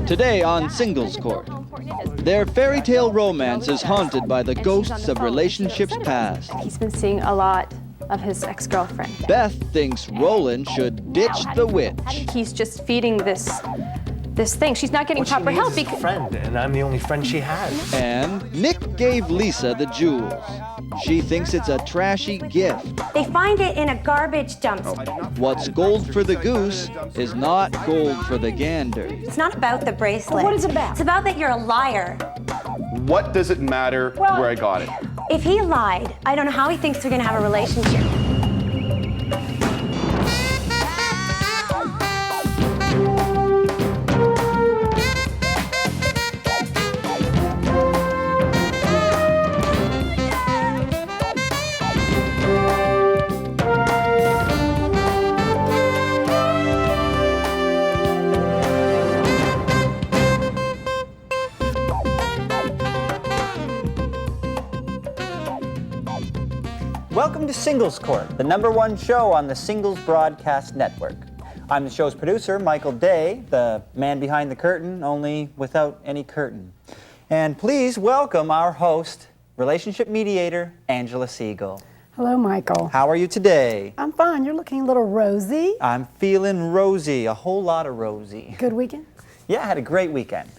Today on Singles Court, their fairy tale romance is haunted by the ghosts of relationships past. He's been seeing a lot of his ex-girlfriend. Beth thinks Roland should ditch the witch. He's just feeding this thing. She's not getting proper help because she's a friend, and I'm the only friend she has. And Nick gave Lisa the jewels. She thinks it's a trashy gift. They find it in a garbage dumpster. What's gold for the goose is not gold for the gander. It's not about the bracelet. What is it about? It's about that you're a liar. What does it matter where I got it? If he lied, I don't know how he thinks they're gonna have a relationship. Welcome to Singles Court, the #1 show on the Singles Broadcast Network. I'm the show's producer, Michael Day, the man behind the curtain, only without any curtain. And please welcome our host, relationship mediator, Angela Siegel. Hello, Michael. How are you today? I'm fine. You're looking a little rosy. I'm feeling rosy, a whole lot of rosy. Good weekend? Yeah, I had a great weekend.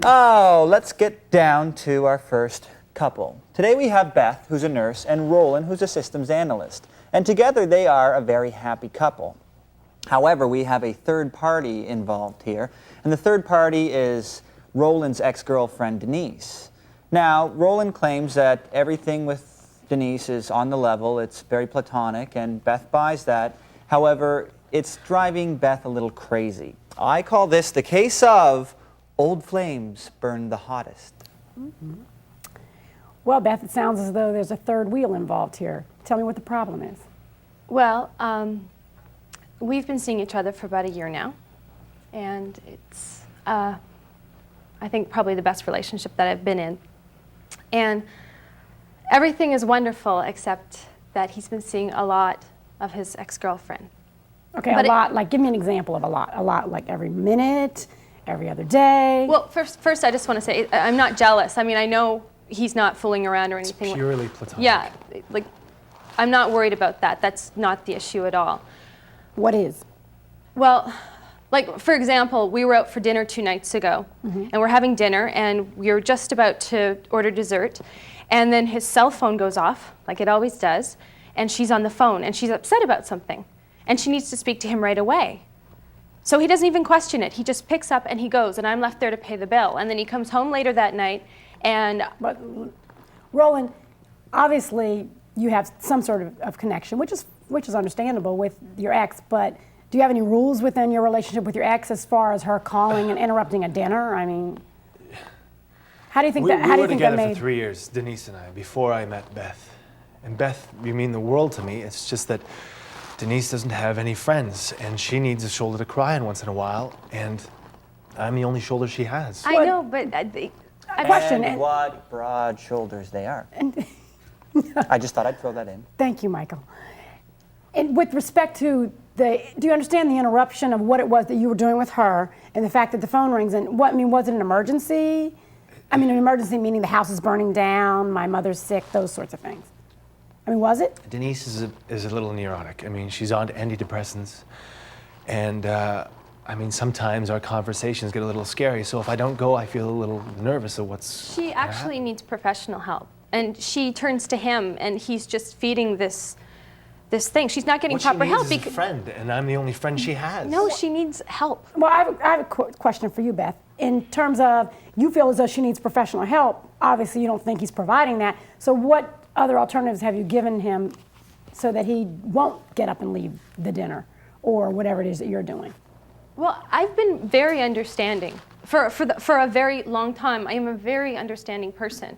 Oh, let's get down to our first couple. Today we have Beth, who's a nurse, and Roland, who's a systems analyst. And together they are a very happy couple. However, we have a third party involved here, and the third party is Roland's ex-girlfriend, Denise. Now, Roland claims that everything with Denise is on the level, it's very platonic, and Beth buys that. However, it's driving Beth a little crazy. I call this the case of old flames burn the hottest. Mm-hmm. Well, Beth, it sounds as though there's a third wheel involved here. Tell me what the problem is. Well, we've been seeing each other for about a year now, and it's, I think, probably the best relationship that I've been in. And everything is wonderful except that he's been seeing a lot of his ex-girlfriend. Okay, but a lot, like, give me an example of a lot. A lot, like every minute, every other day. Well, first I just want to say, I'm not jealous. I mean, I know he's not fooling around or anything. It's purely platonic. Yeah, like, I'm not worried about that. That's not the issue at all. What is? Well, like, for example, we were out for dinner 2 nights ago, and we're having dinner, and we were just about to order dessert, and then his cell phone goes off, like it always does, and she's on the phone, and she's upset about something, and she needs to speak to him right away. So he doesn't even question it. He just picks up and he goes, and I'm left there to pay the bill. And then he comes home later that night, and... But, Roland, obviously you have some sort of connection, which is understandable with your ex, but do you have any rules within your relationship with your ex as far as her calling and interrupting a dinner? I mean, how do you think that? We were together for 3 years, Denise and I, before I met Beth. And Beth, you mean the world to me. It's just that Denise doesn't have any friends, and she needs a shoulder to cry on once in a while, and I'm the only shoulder she has. I know, but... And what broad shoulders they are. I just thought I'd throw that in. Thank you, Michael. And with respect to do you understand the interruption of what it was that you were doing with her and the fact that the phone rings? And was it an emergency? I mean, an emergency meaning the house is burning down, my mother's sick, those sorts of things. I mean, was it? Denise is a little neurotic. I mean, she's on antidepressants. And, I mean, sometimes our conversations get a little scary. So if I don't go, I feel a little nervous of what's She actually needs professional help. And she turns to him, and he's just feeding this thing. She's not getting proper help. What she needs is a friend, and I'm the only friend she has. No, she needs help. Well, I have a question for you, Beth. In terms of, you feel as though she needs professional help. Obviously, you don't think he's providing that. So what other alternatives have you given him so that he won't get up and leave the dinner or whatever it is that you're doing? Well, I've been very understanding. For a very long time, I am a very understanding person.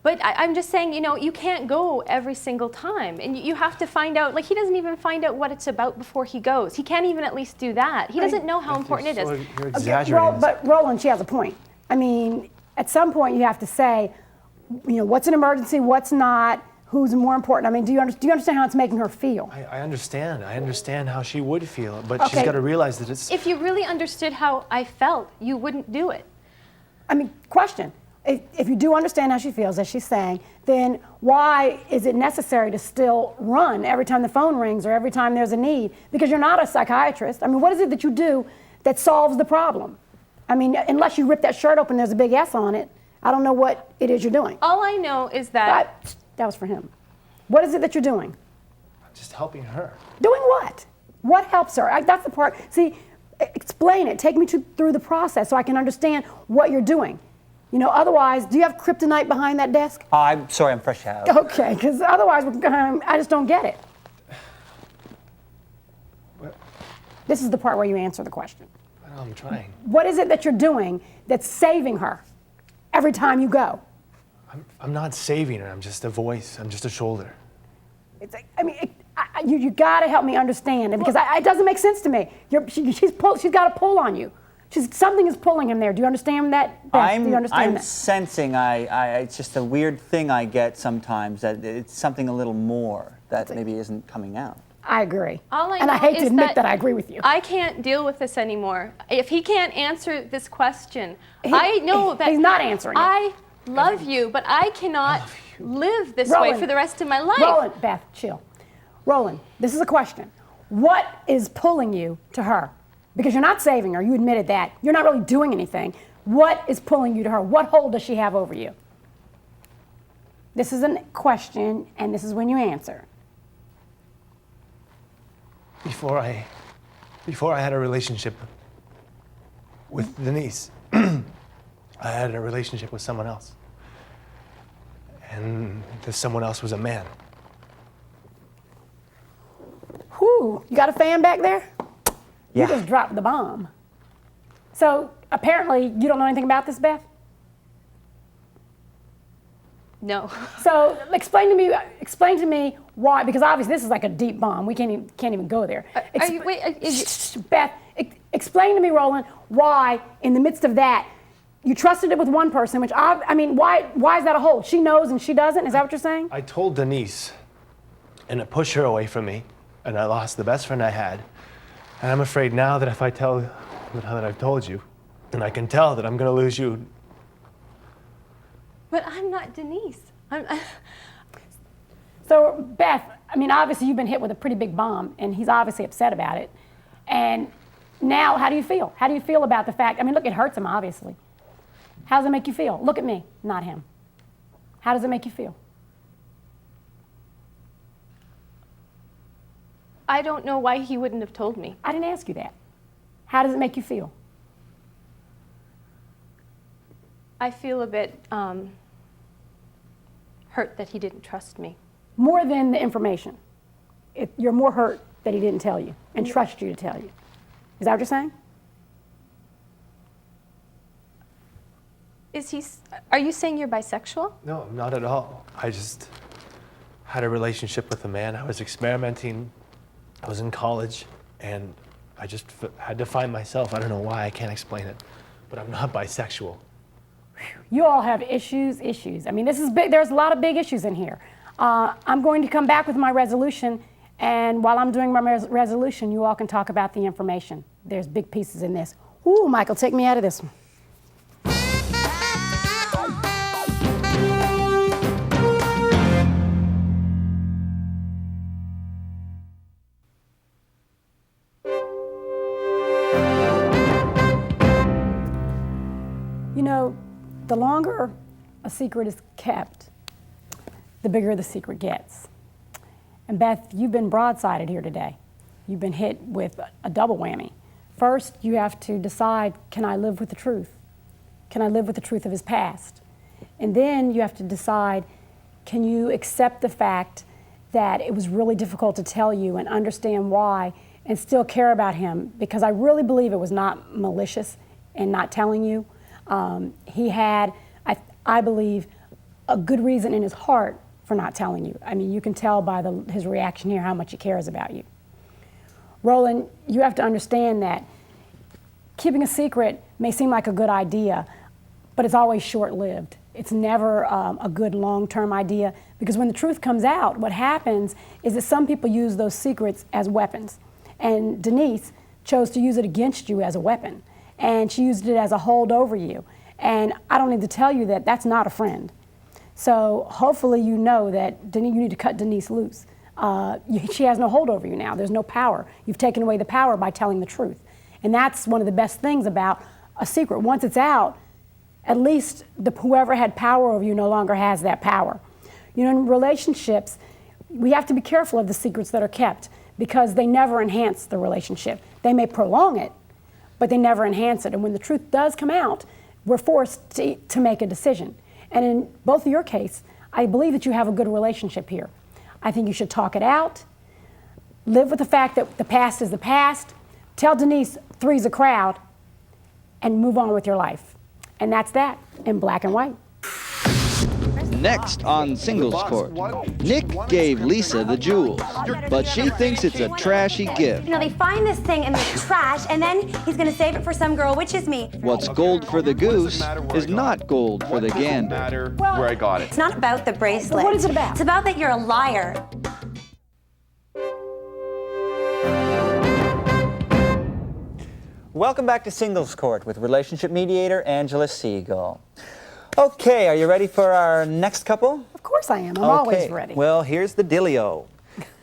But I'm just saying, you know, you can't go every single time. And you have to find out, like, he doesn't even find out what it's about before he goes. He can't even at least do that. He doesn't know how important it is. You're exaggerating. Okay, but Roland, she has a point. I mean, at some point you have to say, you know, what's an emergency, what's not, Who's more important? I mean, do you understand how it's making her feel? I understand. I understand how she would feel, but Okay. she's got to realize that it's... If you really understood how I felt, you wouldn't do it. I mean, question. If you do understand how she feels, as she's saying, then why is it necessary to still run every time the phone rings or every time there's a need? Because you're not a psychiatrist. I mean, what is it that you do that solves the problem? I mean, unless you rip that shirt open, there's a big S on it. I don't know what it is you're doing. All I know is that... That was for him. What is it that you're doing? I'm just helping her. Doing what? What helps her? That's the part. See, explain it. Take me through the process so I can understand what you're doing. You know, otherwise, do you have kryptonite behind that desk? I'm sorry, I'm fresh out. Okay, because otherwise, I just don't get it. What? This is the part where you answer the question. I'm trying. What is it that you're doing that's saving her every time you go? I'm not saving her. I'm just a voice. I'm just a shoulder. It's like, I mean, you got to help me understand it because it doesn't make sense to me. She's got a pull on you. Something is pulling him there. Do you understand that, Beth? Do you understand I'm that? sensing it's just a weird thing I get sometimes, that it's something a little more that maybe isn't coming out. I agree. All I and I know hate to is admit that I agree with you. I can't deal with this anymore. If he can't answer this question, I know that he's not answering it. I love you, but I cannot live this Roland, way for the rest of my life. Roland, Beth, chill. Roland, this is a question. What is pulling you to her? Because you're not saving her. You admitted that. You're not really doing anything. What is pulling you to her? What hold does she have over you? This is a question, and this is when you answer. Before I had a relationship with Denise, I had a relationship with someone else. And this someone else was a man. Whew, you got a fan back there? Yeah. You just dropped the bomb. So apparently you don't know anything about this, Beth? No. So explain to me why, because obviously this is like a deep bomb. We can't even go there. Beth, explain to me, Roland, why in the midst of that you trusted it with one person, which I mean, why is that a hold? She knows and she doesn't? Is that what you're saying? I told Denise, and it pushed her away from me, and I lost the best friend I had. And I'm afraid now that if I tell her that I've told you, then I can tell that I'm going to lose you. But I'm not Denise. So, Beth, I mean, obviously you've been hit with a pretty big bomb, and he's obviously upset about it. And now, how do you feel? How do you feel about the fact, I mean, look, it hurts him, obviously. How does it make you feel? Look at me, not him. How does it make you feel? I don't know why he wouldn't have told me. I didn't ask you that. How does it make you feel? I feel a bit hurt that he didn't trust me. More than the information. You're more hurt that he didn't tell you and trust you to tell you. Is that what you're saying? Are you saying you're bisexual? No, not at all. I just had a relationship with a man. I was experimenting. I was in college, and I just had to find myself. I don't know why. I can't explain it, but I'm not bisexual. You all have issues. I mean, this is big. There's a lot of big issues in here. I'm going to come back with my resolution, and while I'm doing my resolution, you all can talk about the information. There's big pieces in this. Ooh, Michael, take me out of this one. You know, the longer a secret is kept, the bigger the secret gets. And Beth, you've been broadsided here today. You've been hit with a double whammy. First, you have to decide, can I live with the truth? Can I live with the truth of his past? And then you have to decide, can you accept the fact that it was really difficult to tell you and understand why and still care about him? Because I really believe it was not malicious in not telling you. He had, I believe, a good reason in his heart for not telling you. I mean, you can tell by his reaction here how much he cares about you. Roland, you have to understand that keeping a secret may seem like a good idea, but it's always short-lived. It's never a good long-term idea, because when the truth comes out, what happens is that some people use those secrets as weapons. And Denise chose to use it against you as a weapon. And she used it as a hold over you. And I don't need to tell you that that's not a friend. So hopefully you know that you need to cut Denise loose. She has no hold over you now. There's no power. You've taken away the power by telling the truth. And that's one of the best things about a secret. Once it's out, at least whoever had power over you no longer has that power. You know, in relationships, we have to be careful of the secrets that are kept, because they never enhance the relationship. They may prolong it, but they never enhance it. And when the truth does come out, we're forced to make a decision. And in both of your case, I believe that you have a good relationship here. I think you should talk it out, live with the fact that the past is the past, tell Denise three's a crowd, and move on with your life. And that's that, in black and white. Next on Singles Court, Nick gave Lisa the jewels, but she thinks it's a trashy gift. You know, they find this thing in the trash, and then he's gonna save it for some girl, which is me. What's gold for the goose is not gold for the gander. Matter where I got it. It's not about the bracelet. What is it about? It's about that you're a liar. Welcome back to Singles Court with relationship mediator Angela Siegel. Okay, are you ready for our next couple? Of course I am. I'm always ready. Well, here's the dealio.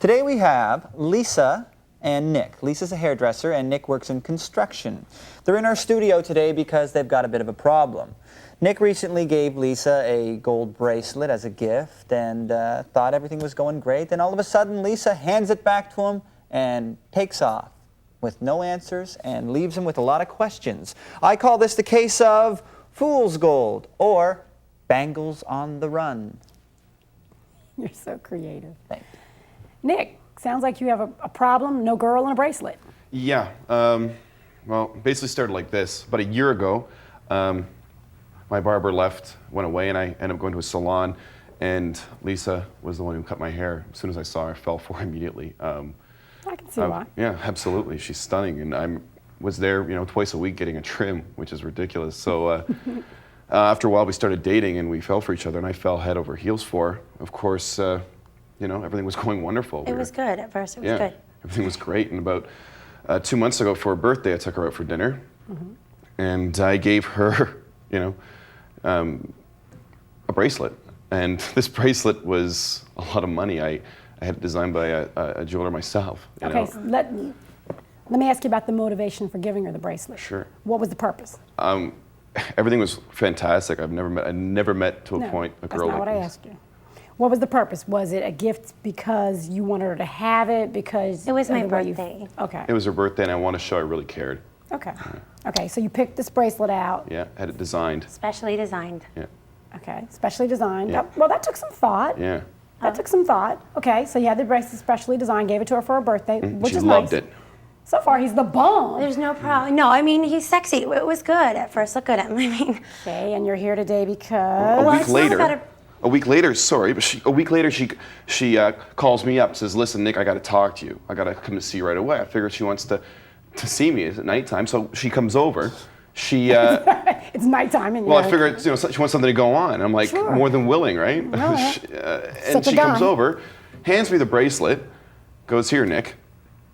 Today we have Lisa and Nick. Lisa's a hairdresser and Nick works in construction. They're in our studio today because they've got a bit of a problem. Nick recently gave Lisa a gold bracelet as a gift and thought everything was going great. Then all of a sudden, Lisa hands it back to him and takes off with no answers and leaves him with a lot of questions. I call this the case of fool's gold, or bangles on the run. You're so creative. Thank you. Nick, sounds like you have a problem, no girl and a bracelet. Yeah. Well, basically started like this. About a year ago, my barber went away, and I ended up going to a salon, and Lisa was the one who cut my hair. As soon as I saw her, I fell for her immediately. I can see why. Yeah, absolutely. She's stunning, and I was there, twice a week getting a trim, which is ridiculous. So after a while, we started dating, and we fell for each other, and I fell head over heels for her. Of course, everything was going wonderful. It was good at first. It was good. Everything was great. And about 2 months ago, for her birthday, I took her out for dinner, and I gave her, a bracelet. And this bracelet was a lot of money. I had it designed by a jeweler myself. Okay, so let me ask you about the motivation for giving her the bracelet. Sure. What was the purpose? Everything was fantastic. I never met to a point a girl that's not like what I this. asked you. What was the purpose? Was it a gift because you wanted her to have it? Because It was of my the way you- birthday. Okay. It was her birthday, and I wanted to show I really cared. Okay. Okay. So you picked this bracelet out. Yeah, had it designed. Specially designed. Yeah, Okay. Specially designed. Yeah. Well, that took some thought. yeah. That took some thought. Okay. So you had the bracelet specially designed, gave it to her for her birthday, which She is loved nice. it. So far, he's the bomb. There's no problem. No, I mean, he's sexy. It was good at first. Look at him. I mean, Okay. And you're here today because. A week it's not later, about a week later, sorry, but a week later she calls me up, says, "Listen, Nick, I got to talk to you. I got to come to see you right away." I figured she wants to see me. It's at nighttime, so she comes over. She It's nighttime and well, I you're figured she wants something to go on. I'm like, Sure. more than willing, right? Well, And such a she comes guy. over, hands me the bracelet, goes, "Here, Nick,"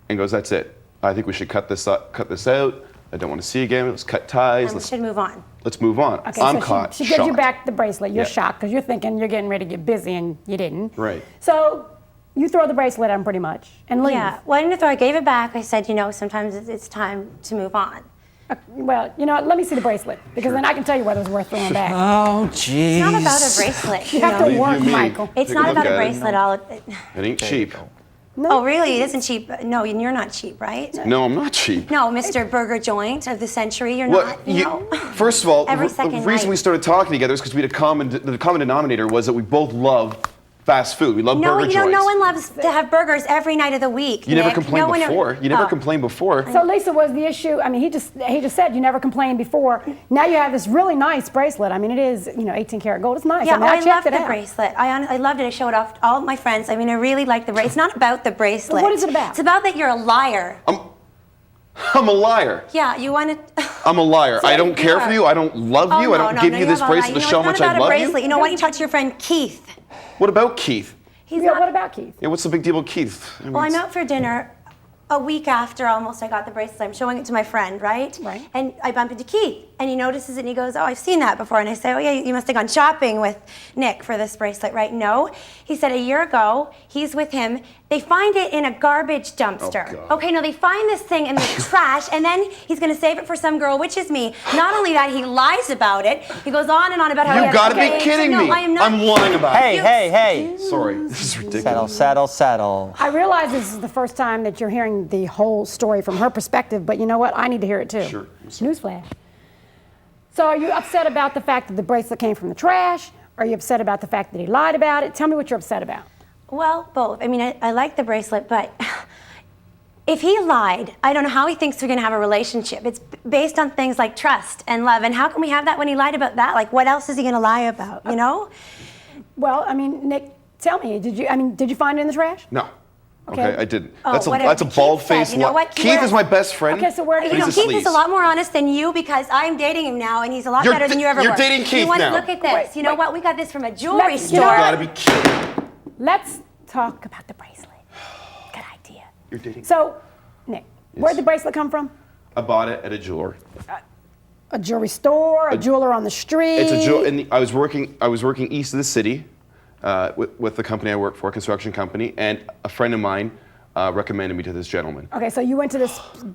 and goes, "That's it. I think we should cut this out. I don't want to see you again. Let's cut ties. we should move on. Let's move on." Okay, I'm so caught. She gives you shocked. back the bracelet. You're Yeah. shocked because you're thinking you're getting ready to get busy and you didn't. Right. So you throw the bracelet at him pretty much and leave. Yeah. Well, I didn't throw. I gave it back. I said, sometimes it's time to move on. Well, you know what? Let me see the bracelet because then I can tell you whether it's worth throwing back. Oh, jeez. It's not about a bracelet. You have to Believe work, you me. Michael. It's Take a not look about a at it. bracelet. All. It ain't cheap. Oh, really? It isn't cheap. No, you're not cheap, right? No, I'm not cheap. No, Mr. Burger Joint of the century, you're Well, not. You know. first of all, Every the second reason night. we started talking together is because we had the common denominator was that we both love fast food. We love No, burger you know, joints. no one loves to have burgers every night of the week. You never Nick. complained No one- before. You never Oh. complained before. So Lisa, was the issue? I mean, he just said you never complained before. Now you have this really nice bracelet. I mean, it is 18 karat gold. It's nice. Yeah, I mean, I checked loved it the out. bracelet. I loved it. I showed off to all of my friends. I mean, I really liked the bracelet. It's not about the bracelet. What is it about? It's about that you're a liar. I'm a liar. Yeah, you wanted. I'm a liar. I don't care are. for you. I don't love you. I don't give you this bracelet to show how much I love bracelet. you. You know, why don't you talk to your friend Keith? What about Keith? He's Yeah, not. what about Keith? Yeah, what's the big deal with Keith? I mean, Well, I'm out for dinner a week after almost I got the bracelet. I'm showing it to my friend, right? Right. And I bump into Keith, and he notices it, and he goes, "Oh, I've seen that before." And I say, "Oh yeah, you must have gone shopping with Nick for this bracelet, right?" No. He said a year ago, he's with him. They find it in a garbage dumpster. Oh, God. Okay, no, they find this thing in the trash, and then he's gonna save it for some girl, which is me. Not only that, he lies about it. He goes on and on about how he You has gotta be AIDS. kidding No, me. I am not. I'm lying about Hey, it. hey. Sorry, this is ridiculous. Settle, settle, settle. I realize this is the first time that you're hearing the whole story from her perspective, but you know what? I need to hear it too. Sure. Newsflash. So are you upset about the fact that the bracelet came from the trash? Are you upset about the fact that he lied about it? Tell me what you're upset about. Well, both. I mean, I like the bracelet, but if he lied, I don't know how he thinks we're going to have a relationship. It's based on things like trust and love. And how can we have that when he lied about that? Like, what else is he going to lie about, you know? Well, I mean, Nick, tell me, did you find it in the trash? No. Okay. Okay, I didn't. Oh, That's a whatever bald-faced Keith said. You know lie. what? Keith is my best friend. Okay, so where did You he know, He's a Keith is a sleaze. lot more honest than you because I'm dating him now, and he's a lot You're better than you ever you're were. dating Keith you want now. to look at this? Wait, you know wait. what? We got this from a jewelry Let's- store. you know You what? gotta be kidding. Let's talk about the bracelet. Good idea. You're dating. So, Nick, where'd the bracelet come from? I bought it at a jeweler. A jewelry store, a jeweler on the street? It's a jeweler. I was working east of the city with the company I work for, a construction company, and a friend of mine recommended me to this gentleman. Okay, so you went to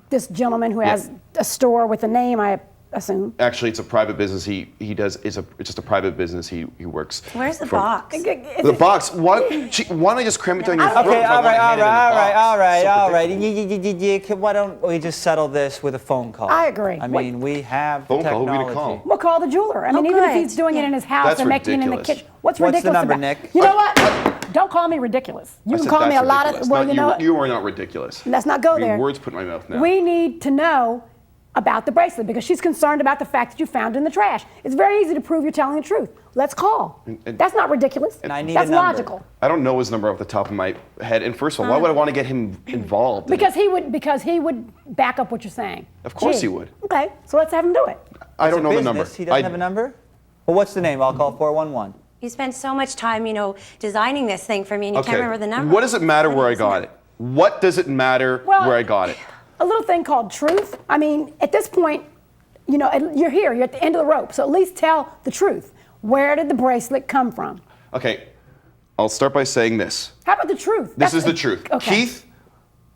this gentleman who has a store with a name, I assume. Actually, it's a private business. It's just a private business. He works. Where's the from- box? The box. Why don't I just cram it down your throat? Okay, if I all wanna hand it in the box? right. So ridiculous. Why don't we just settle this with a phone call? I agree. I mean, we have Phone the call? Who are we technology. gonna call? We'll call the jeweler. I mean, even if good. he's doing it in his house That's and making it in the ridiculous. kitchen. What's What's the ridiculous number, about Nick? You know what? Don't call me ridiculous. You I can said call me that's a lot ridiculous. of, well, Not you know, you are not ridiculous. let's not go I mean, there. words put in my mouth now. We need to know about the bracelet because she's concerned about the fact that you found it in the trash. It's very easy to prove you're telling the truth. Let's call. And- That's not ridiculous. And I need That's a number. logical. I don't know his number off the top of my head. And first of all, why would I want to get him involved? Because he would back up what you're saying. Of course Gee. he would. Okay, so let's have him do it. I don't It's know a the number. business. He doesn't have a number? Well, what's the name? I'll call 411. You spent so much time, you know, designing this thing for me, and you Okay. can't remember the number. What does it matter where I got it? What does it matter Well, where I got it? A little thing called truth. I mean, at this point, you know, you're here, you're at the end of the rope, so at least tell the truth. Where did the bracelet come from? Okay, I'll start by saying this. How about the truth? This is the truth. Okay. Keith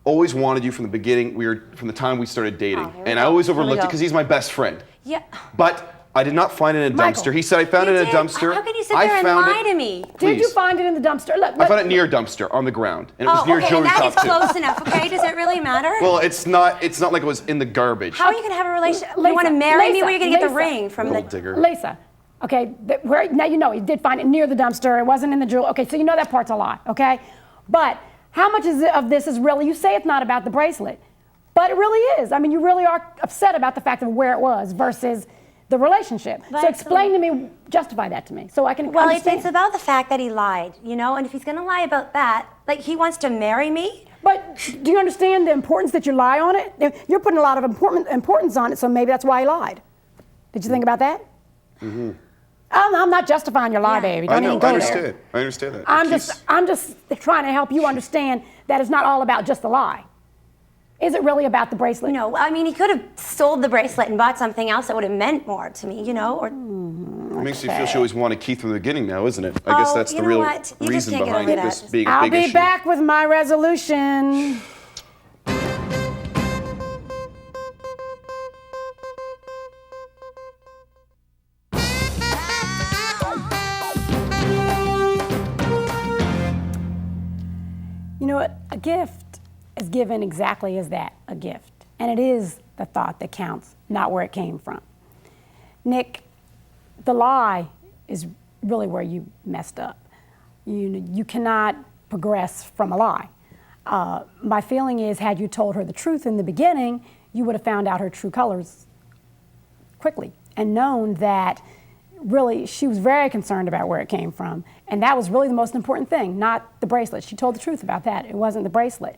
always wanted you from the beginning. From the time we started dating, here we and go. I always Here we overlooked it go. because he's my best friend. Yeah. But I did not find it in a Michael, dumpster. He said I found it You in a did. dumpster. How can you sit I there and found lie it. to me? Did you Please. find it in the dumpster? I found it near a dumpster on the ground, and it was Oh, near okay, and jewelry that shop is too. close enough, okay? Does it really matter? Well, it's not like it was in the garbage. How are you going to have a relationship? Lisa, You want to marry me? Lisa, Where are you going to get the Lisa. ring from? Little The digger. Lisa, okay, now you know he did find it near the dumpster. It wasn't in the jewel. Okay, so you know that part's a lie, okay? But how much of this is really, you say it's not about the bracelet, but it really is. I mean, you really are upset about the fact of where it was versus the relationship. But so explain to me, justify that to me, so I can Well, understand. it's about the fact that he lied, you know? And if he's going to lie about that, like he wants to marry me? But do you understand the importance that you lie on it? You're putting a lot of importance on it, so maybe that's why he lied. Did you think about that? Mm-hmm. I'm not justifying your lie, Yeah. baby. I Don't know. even go I there. understand. I understand that. I'm just trying to help you understand that it's not all about just the lie. Is it really about the bracelet? No, I mean, he could have sold the bracelet and bought something else that would have meant more to me, you know? Or It makes me feel she always wanted Keith from the beginning now, isn't it? I guess Oh, that's you the know real what? You just reason can't get behind over this that. being a I'll big be issue. back with my resolution. You know what? A gift is given exactly as that, a gift. And it is the thought that counts, not where it came from. Nick, the lie is really where you messed up. You cannot progress from a lie. My feeling is, had you told her the truth in the beginning, you would have found out her true colors quickly and known that really she was very concerned about where it came from. And that was really the most important thing, not the bracelet. She told the truth about that. It wasn't the bracelet.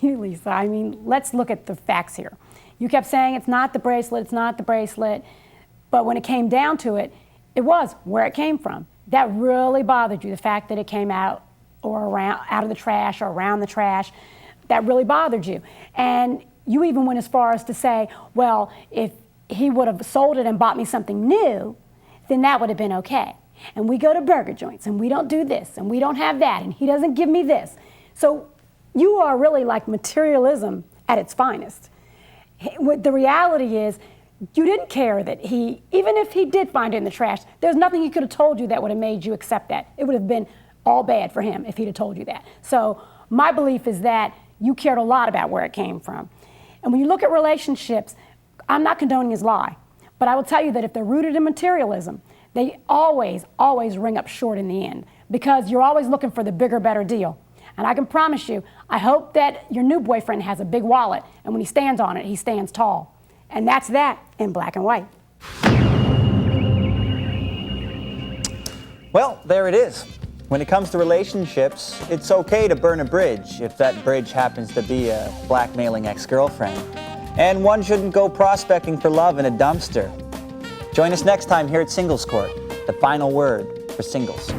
you, Lisa. I mean, let's look at the facts here. You kept saying it's not the bracelet, it's not the bracelet, but when it came down to it, it was where it came from. That really bothered you, the fact that it came out or around, out of the trash or around the trash. That really bothered you. And you even went as far as to say, well, if he would have sold it and bought me something new, then that would have been okay. And we go to burger joints and we don't do this and we don't have that and he doesn't give me this. So you are really like materialism at its finest. The reality is you didn't care that he, even if he did find it in the trash, there's nothing he could have told you that would have made you accept that. It would have been all bad for him if he'd have told you that. So my belief is that you cared a lot about where it came from. And when you look at relationships, I'm not condoning his lie, but I will tell you that if they're rooted in materialism, they always, always ring up short in the end because you're always looking for the bigger, better deal. And I can promise you, I hope that your new boyfriend has a big wallet and when he stands on it, he stands tall. And that's that in black and white. Well, there it is. When it comes to relationships, it's okay to burn a bridge if that bridge happens to be a blackmailing ex-girlfriend. And one shouldn't go prospecting for love in a dumpster. Join us next time here at Singles Court, the final word for singles.